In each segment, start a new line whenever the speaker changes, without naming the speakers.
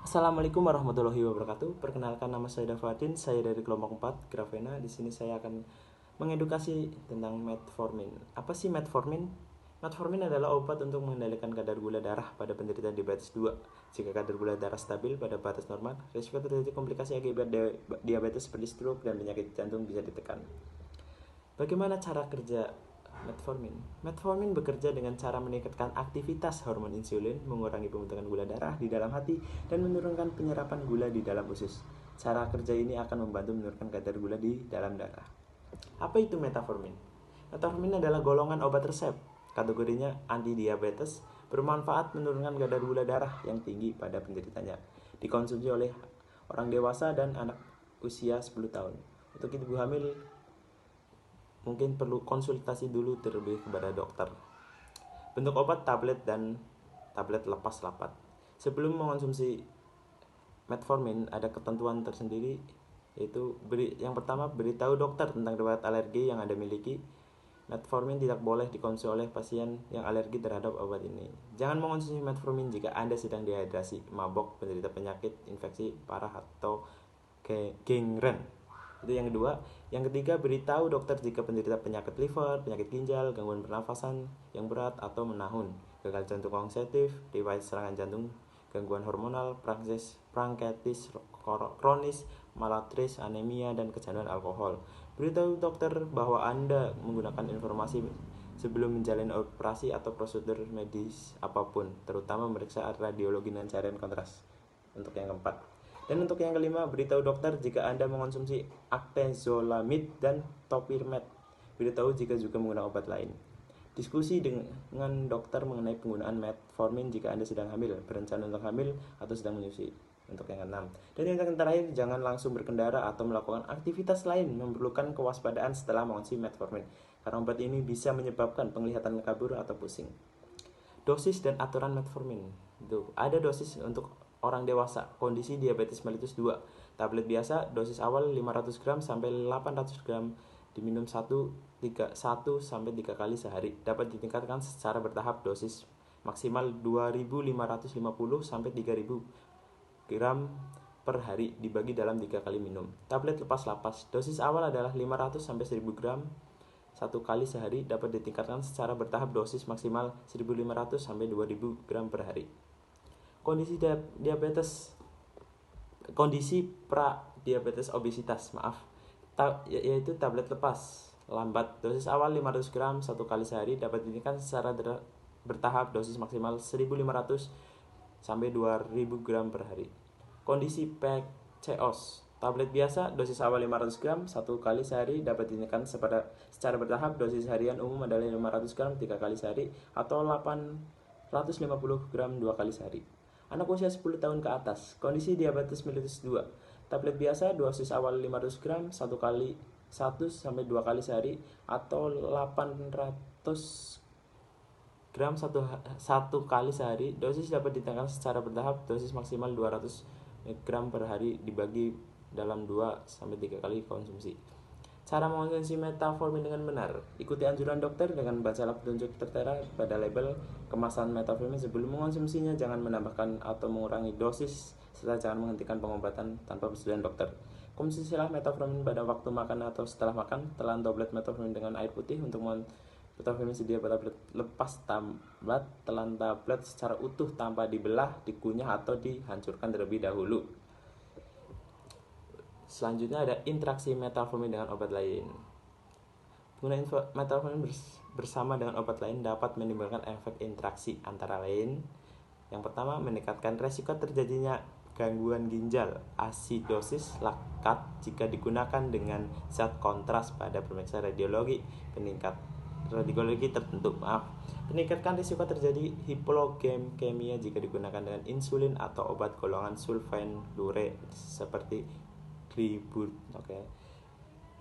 Assalamualaikum warahmatullahi wabarakatuh. Perkenalkan, nama saya Davatin, saya dari kelompok 4 Grafena. Di sini saya akan mengedukasi tentang metformin. Apa sih metformin? Metformin adalah obat untuk mengendalikan kadar gula darah pada penderita diabetes 2. Jika kadar gula darah stabil pada batas normal, risiko terjadi komplikasi akibat diabetes seperti stroke dan penyakit jantung bisa ditekan. Bagaimana cara kerja metformin? Metformin bekerja dengan cara meningkatkan aktivitas hormon insulin, mengurangi pembentukan gula darah di dalam hati, dan menurunkan penyerapan gula di dalam usus. Cara kerja ini akan membantu menurunkan kadar gula di dalam darah. Apa itu metformin? Metformin adalah golongan obat resep. Kategorinya anti-diabetes, bermanfaat menurunkan kadar gula darah yang tinggi pada penderitanya. Dikonsumsi oleh orang dewasa dan anak usia 10 tahun. Untuk ibu hamil, mungkin perlu konsultasi dulu terlebih kepada dokter. Bentuk obat tablet dan tablet lepas lapat. Sebelum mengonsumsi metformin ada ketentuan tersendiri, yaitu yang pertama, beritahu dokter tentang riwayat alergi yang Anda miliki. Metformin tidak boleh dikonsumsi oleh pasien yang alergi terhadap obat ini. Jangan mengonsumsi metformin jika Anda sedang dehidrasi, mabok, penderita penyakit infeksi parah atau gangren. Itu yang kedua. Yang ketiga, beritahu dokter jika penderita penyakit liver, penyakit ginjal, gangguan pernafasan yang berat atau menahun, gagal jantung konsekutif, riwayat serangan jantung, gangguan hormonal, bronkitis kronis, malattris, anemia, dan kecanduan alkohol. Beritahu dokter bahwa Anda menggunakan informasi sebelum menjalani operasi atau prosedur medis apapun, terutama memeriksa radiologi dan cairan kontras. Untuk yang keempat. Dan untuk yang kelima, beritahu dokter jika Anda mengonsumsi acetazolamide dan topiramate. Beritahu jika juga menggunakan obat lain. Diskusi dengan dokter mengenai penggunaan metformin jika Anda sedang hamil, berencana untuk hamil, atau sedang menyusui. Untuk yang keenam. Dan yang terakhir, jangan langsung berkendara atau melakukan aktivitas lain, memerlukan kewaspadaan setelah mengonsumsi metformin, karena obat ini bisa menyebabkan penglihatan kabur atau pusing. Dosis dan aturan metformin. Ada dosis untuk orang dewasa, kondisi diabetes mellitus 2. Tablet biasa, dosis awal 500 gram sampai 800 gram, diminum 1 sampai 3 kali sehari. Dapat ditingkatkan secara bertahap, dosis maksimal 2550 sampai 3000 gram per hari dibagi dalam 3 kali minum. Tablet lepas lapas, dosis awal adalah 500 sampai 1000 gram 1 kali sehari, dapat ditingkatkan secara bertahap, dosis maksimal 1500 sampai 2000 gram per hari. Kondisi pra-diabetes obesitas, yaitu tablet lepas lambat, dosis awal 500 gram 1 kali sehari, dapat ditingkatkan secara bertahap, dosis maksimal 1500 sampai 2000 gram per hari. Kondisi PCOS, tablet biasa, dosis awal 500 gram 1 kali sehari, dapat ditingkatkan secara bertahap, dosis harian umum adalah 500 gram 3 kali sehari atau 850 gram 2 kali sehari. Anak usia 10 tahun ke atas, kondisi diabetes mellitus 2. Tablet biasa, dosis awal 500 gram 1 sampai 2 kali sehari atau 800 gram 1 kali sehari. Dosis dapat ditingkatkan secara bertahap, dosis maksimal 200 gram per hari dibagi dalam 2 sampai 3 kali konsumsi. Cara mengonsumsi metformin dengan benar. Ikuti anjuran dokter dengan bacalah petunjuk tertera pada label kemasan metformin sebelum mengonsumsinya. Jangan menambahkan atau mengurangi dosis, serta jangan menghentikan pengobatan tanpa persetujuan dokter. Konsumsilah metformin pada waktu makan atau setelah makan. Telan tablet metformin dengan air putih. Untuk metformin sedia tablet lepas tablet. Telan tablet secara utuh tanpa dibelah, dikunyah, atau dihancurkan terlebih dahulu. Selanjutnya ada interaksi metformin dengan obat lain. Penggunaan metformin bersama dengan obat lain dapat menimbulkan efek interaksi, antara lain: yang pertama, meningkatkan resiko terjadinya gangguan ginjal, asidosis laktat jika digunakan dengan zat kontras pada pemeriksaan radiologi tertentu. Meningkatkan risiko terjadi hipoglikemia jika digunakan dengan insulin atau obat golongan sulfonylurea seperti glibut.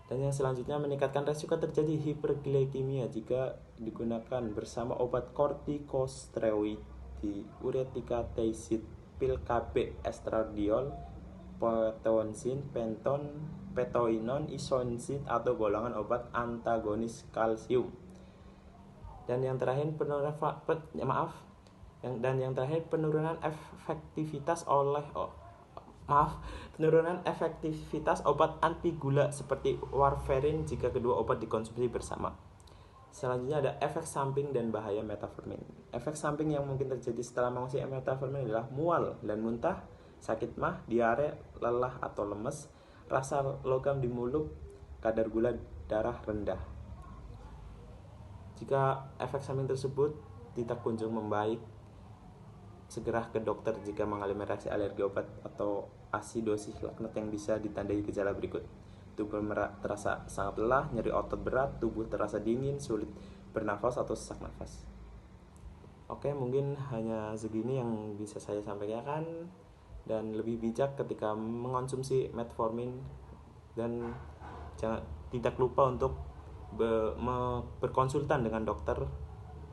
Dan yang selanjutnya, meningkatkan risiko terjadi hiperglikemia jika digunakan bersama obat kortikosteroid, diuretika, thiazid, pil KB, estradiol, potonsin, petoinon, isoniazid, atau golongan obat antagonis kalsium. Dan yang terakhir, Dan yang terakhir, penurunan efektivitas obat anti gula seperti warfarin jika kedua obat dikonsumsi bersama. Selanjutnya ada efek samping dan bahaya metformin. Efek samping yang mungkin terjadi setelah mengonsumsi metformin adalah mual dan muntah, sakit mah, diare, lelah atau lemes, rasa logam di mulut, kadar gula darah rendah. Jika efek samping tersebut tidak kunjung membaik, segera ke dokter jika mengalami reaksi alergi obat atau asidosis laknat yang bisa ditandai gejala berikut. Tubuh terasa sangat lelah, nyeri otot berat, tubuh terasa dingin, sulit bernafas atau sesak nafas. Oke, mungkin hanya segini yang bisa saya sampaikan, dan lebih bijak ketika mengonsumsi metformin, dan tidak lupa untuk berkonsultan dengan dokter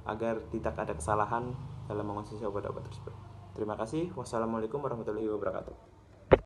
agar tidak ada kesalahan dalam mengonsumsi obat-obat tersebut. Terima kasih. Wassalamualaikum warahmatullahi wabarakatuh.